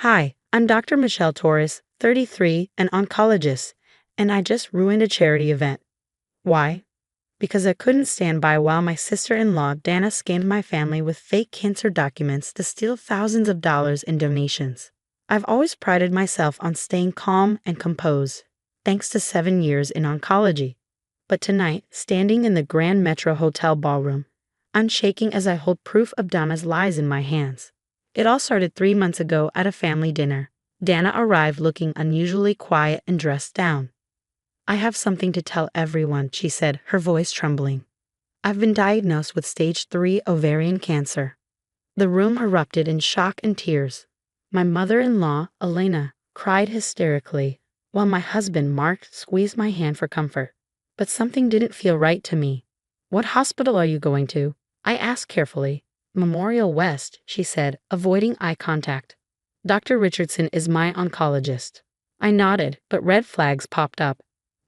Hi, I'm Dr. Michelle Torres, 33, an oncologist, and I just ruined a charity event. Why? Because I couldn't stand by while my sister-in-law Dana scammed my family with fake cancer documents to steal thousands of dollars in donations. I've always prided myself on staying calm and composed, thanks to 7 years in oncology. But tonight, standing in the Grand Metro Hotel ballroom, I'm shaking as I hold proof of Dana's lies in my hands. It all started 3 months ago at a family dinner. Dana arrived looking unusually quiet and dressed down. "I have something to tell everyone," she said, her voice trembling. "I've been diagnosed with stage 3 ovarian cancer." The room erupted in shock and tears. My mother-in-law, Elena, cried hysterically, while my husband, Mark, squeezed my hand for comfort. But something didn't feel right to me. "What hospital are you going to?" I asked carefully. "Memorial West," she said, avoiding eye contact. "Dr. Richardson is my oncologist." I nodded, but red flags popped up.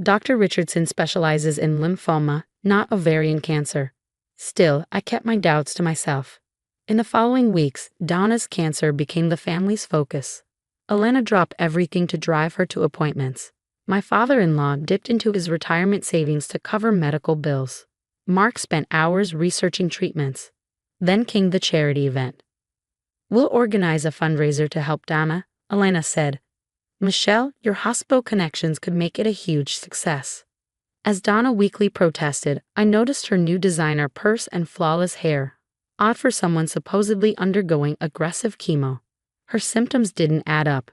Dr. Richardson specializes in lymphoma, not ovarian cancer. Still, I kept my doubts to myself. In the following weeks, Donna's cancer became the family's focus. Elena dropped everything to drive her to appointments. My father-in-law dipped into his retirement savings to cover medical bills. Mark spent hours researching treatments. Then came the charity event. "We'll organize a fundraiser to help Donna," Elena said. "Michelle, your hospital connections could make it a huge success." As Donna weakly protested, I noticed her new designer purse and flawless hair. Odd for someone supposedly undergoing aggressive chemo. Her symptoms didn't add up.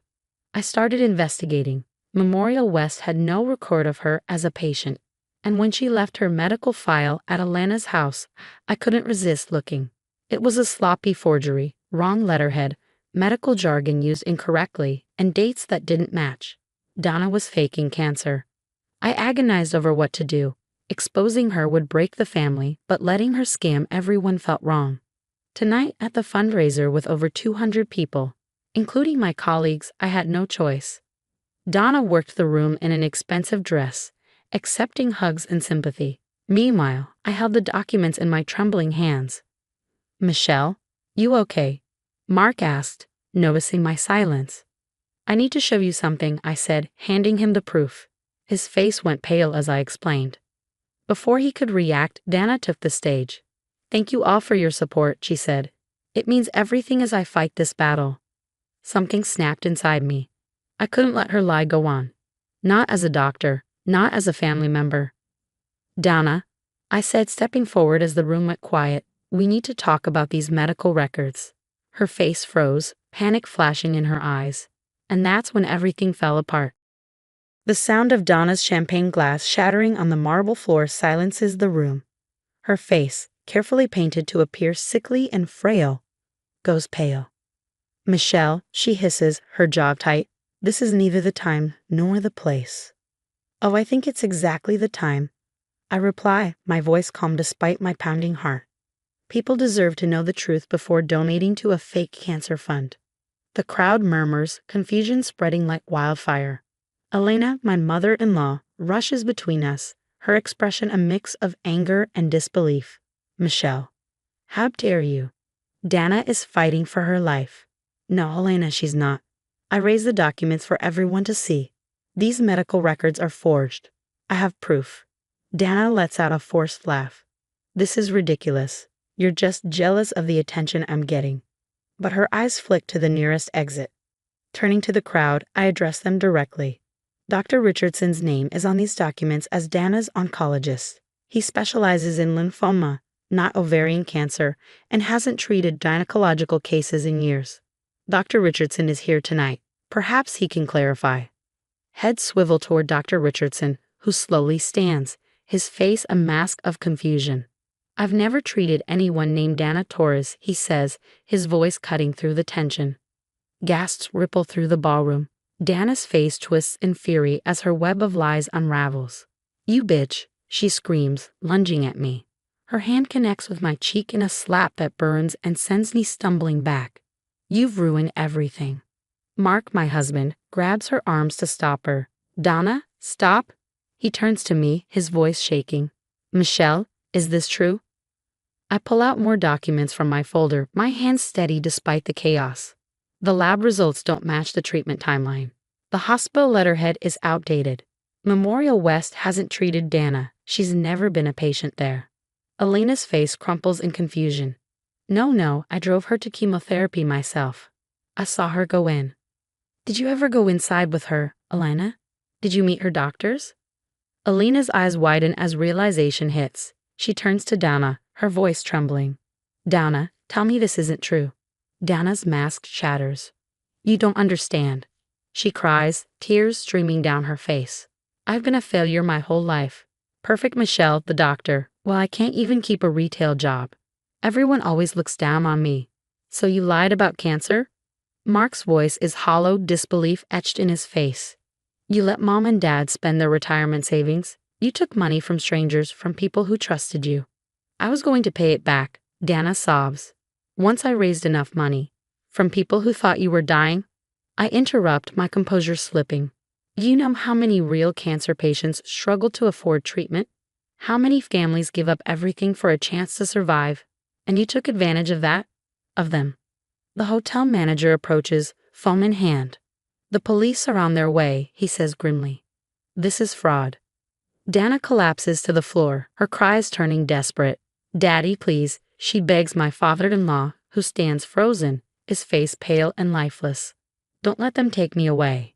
I started investigating. Memorial West had no record of her as a patient. And when she left her medical file at Elena's house, I couldn't resist looking. It was a sloppy forgery, wrong letterhead, medical jargon used incorrectly, and dates that didn't match. Donna was faking cancer. I agonized over what to do. Exposing her would break the family, but letting her scam everyone felt wrong. Tonight at the fundraiser with over 200 people, including my colleagues, I had no choice. Donna worked the room in an expensive dress, accepting hugs and sympathy. Meanwhile, I held the documents in my trembling hands. "Michelle, you okay?" Mark asked, noticing my silence. "I need to show you something," I said, handing him the proof. His face went pale as I explained. Before he could react, Dana took the stage. "Thank you all for your support," she said. "It means everything as I fight this battle." Something snapped inside me. I couldn't let her lie go on. Not as a doctor, not as a family member. "Dana," I said, stepping forward as the room went quiet, "we need to talk about these medical records." Her face froze, panic flashing in her eyes. And that's when everything fell apart. The sound of Donna's champagne glass shattering on the marble floor silences the room. Her face, carefully painted to appear sickly and frail, goes pale. "Michelle," she hisses, her jaw tight, "this is neither the time nor the place." "Oh, I think it's exactly the time," I reply, my voice calm despite my pounding heart. People deserve to know the truth before donating to a fake cancer fund. The crowd murmurs, confusion spreading like wildfire. Elena, my mother-in-law, rushes between us, her expression a mix of anger and disbelief. "Michelle, how dare you?" Dana is fighting for her life. "No, Elena, she's not." I raise the documents for everyone to see. "These medical records are forged. I have proof." Dana lets out a forced laugh. "This is ridiculous. You're just jealous of the attention I'm getting." But her eyes flick to the nearest exit. Turning to the crowd, I address them directly. "Dr. Richardson's name is on these documents as Dana's oncologist. He specializes in lymphoma, not ovarian cancer, and hasn't treated gynecological cases in years. Dr. Richardson is here tonight. Perhaps he can clarify." Heads swivel toward Dr. Richardson, who slowly stands, his face a mask of confusion. "I've never treated anyone named Dana Torres," he says, his voice cutting through the tension. Gasps ripple through the ballroom. Dana's face twists in fury as her web of lies unravels. "You bitch," she screams, lunging at me. Her hand connects with my cheek in a slap that burns and sends me stumbling back. "You've ruined everything." Mark, my husband, grabs her arms to stop her. "Donna, stop." He turns to me, his voice shaking. "Michelle, is this true?" I pull out more documents from my folder, my hands steady despite the chaos. The lab results don't match the treatment timeline. The hospital letterhead is outdated. Memorial West hasn't treated Dana. She's never been a patient there. Elena's face crumples in confusion. No, I drove her to chemotherapy myself. I saw her go in. Did you ever go inside with her, Elena? Did you meet her doctors? Elena's eyes widen as realization hits. She turns to Dana, her voice trembling. Dana, tell me this isn't true. Dana's mask shatters. You don't understand. She cries, tears streaming down her face. I've been a failure my whole life. Perfect Michelle, the doctor. Well, I can't even keep a retail job. Everyone always looks down on me. So you lied about cancer? Mark's voice is hollow disbelief etched in his face. You let mom and dad spend their retirement savings. You took money from strangers, from people who trusted you. I was going to pay it back, Dana sobs. Once I raised enough money. From people who thought you were dying? I interrupt, my composure slipping. You know how many real cancer patients struggle to afford treatment? How many families give up everything for a chance to survive? And you took advantage of that? Of them. The hotel manager approaches, phone in hand. The police are on their way, he says grimly. This is fraud. Dana collapses to the floor, her cries turning desperate. Daddy, please, she begs my father-in-law, who stands frozen, his face pale and lifeless. Don't let them take me away.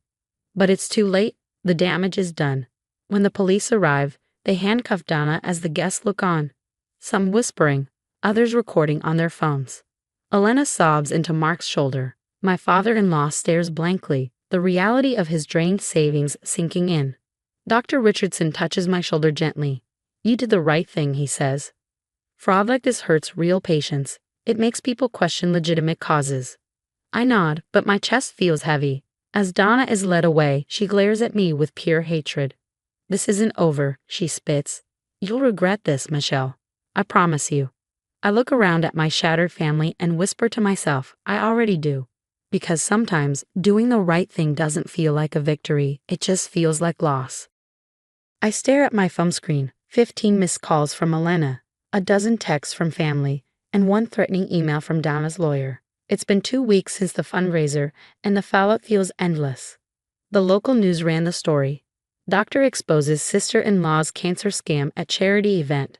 But it's too late, the damage is done. When the police arrive, they handcuff Dana as the guests look on. Some whispering, others recording on their phones. Elena sobs into Mark's shoulder. My father-in-law stares blankly, the reality of his drained savings sinking in. Dr. Richardson touches my shoulder gently. You did the right thing, he says. Fraud like this hurts real patients. It makes people question legitimate causes. I nod, but my chest feels heavy. As Dana is led away, she glares at me with pure hatred. This isn't over, she spits. You'll regret this, Michelle. I promise you. I look around at my shattered family and whisper to myself, I already do. Because sometimes doing the right thing doesn't feel like a victory, it just feels like loss. I stare at my phone screen, 15 missed calls from Elena, a dozen texts from family, and one threatening email from Dana's lawyer. It's been 2 weeks since the fundraiser, and the fallout feels endless. The local news ran the story. Doctor exposes sister-in-law's cancer scam at charity event.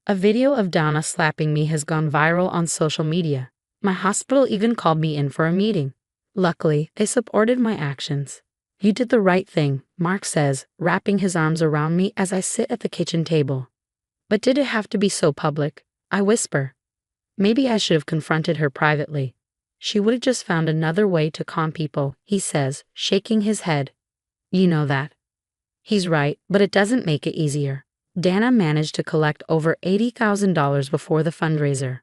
A video of Dana slapping me has gone viral on social media. My hospital even called me in for a meeting. Luckily, they supported my actions. You did the right thing, Mark says, wrapping his arms around me as I sit at the kitchen table. But did it have to be so public? I whisper. Maybe I should have confronted her privately. She would have just found another way to con people, he says, shaking his head. You know that. He's right, but it doesn't make it easier. Dana managed to collect over $80,000 before the fundraiser.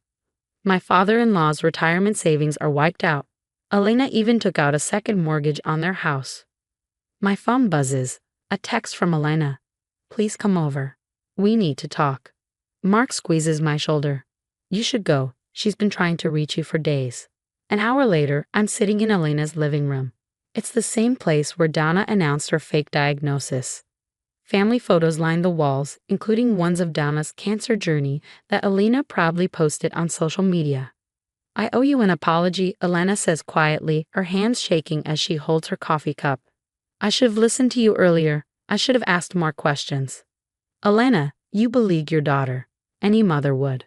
My father-in-law's retirement savings are wiped out. Elena even took out a second mortgage on their house. My phone buzzes. A text from Elena. Please come over. We need to talk. Mark squeezes my shoulder. You should go. She's been trying to reach you for days. An hour later, I'm sitting in Elena's living room. It's the same place where Dana announced her fake diagnosis. Family photos line the walls, including ones of Dana's cancer journey that Elena proudly posted on social media. I owe you an apology, Elena says quietly, her hands shaking as she holds her coffee cup. I should have listened to you earlier. I should have asked more questions. Elena, you beleagued your daughter. Any mother would.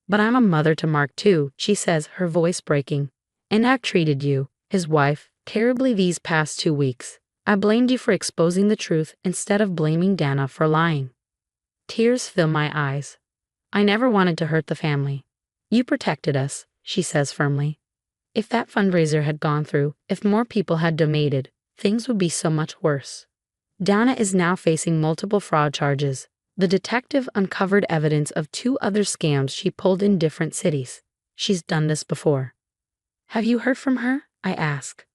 But I'm a mother to Mark too, she says, her voice breaking. And I've treated you, his wife, terribly these past 2 weeks. I blamed you for exposing the truth instead of blaming Dana for lying. Tears fill my eyes. I never wanted to hurt the family. You protected us, she says firmly. If that fundraiser had gone through, if more people had donated, things would be so much worse. Dana is now facing multiple fraud charges. The detective uncovered evidence of 2 other scams she pulled in different cities. She's done this before. Have you heard from her? I ask.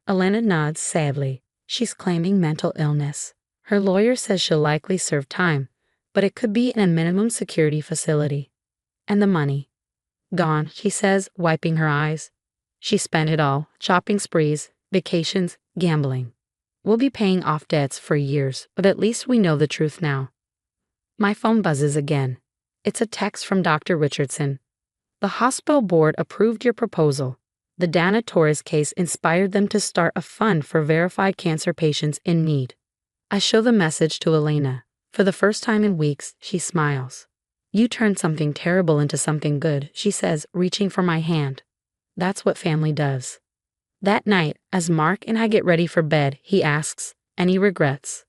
Elena nods sadly. She's claiming mental illness. Her lawyer says she'll likely serve time, but it could be in a minimum security facility. And the money? Gone, she says, wiping her eyes. She spent it all, shopping sprees, vacations, gambling. We'll be paying off debts for years, but at least we know the truth now. My phone buzzes again. It's a text from Dr. Richardson. The hospital board approved your proposal. The Dana Torres case inspired them to start a fund for verified cancer patients in need. I show the message to Elena. For the first time in weeks, she smiles. You turned something terrible into something good, she says, reaching for my hand. That's what family does. That night, as Mark and I get ready for bed, he asks, any regrets?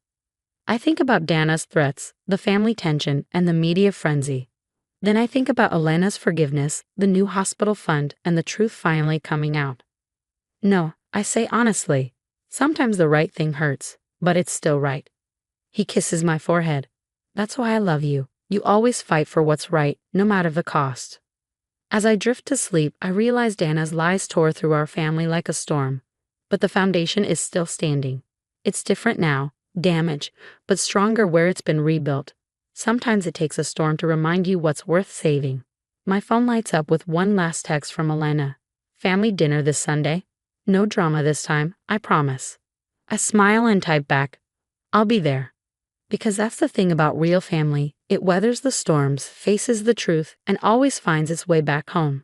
I think about Dana's threats, the family tension, and the media frenzy. Then I think about Elena's forgiveness, the new hospital fund, and the truth finally coming out. No, I say honestly, sometimes the right thing hurts, but it's still right. He kisses my forehead. That's why I love you. You always fight for what's right, no matter the cost. As I drift to sleep, I realize Dana's lies tore through our family like a storm. But the foundation is still standing. It's different now, damaged, but stronger where it's been rebuilt. Sometimes it takes a storm to remind you what's worth saving. My phone lights up with one last text from Elena. Family dinner this Sunday? No drama this time, I promise. I smile and type back, I'll be there. Because that's the thing about real family, it weathers the storms, faces the truth, and always finds its way back home.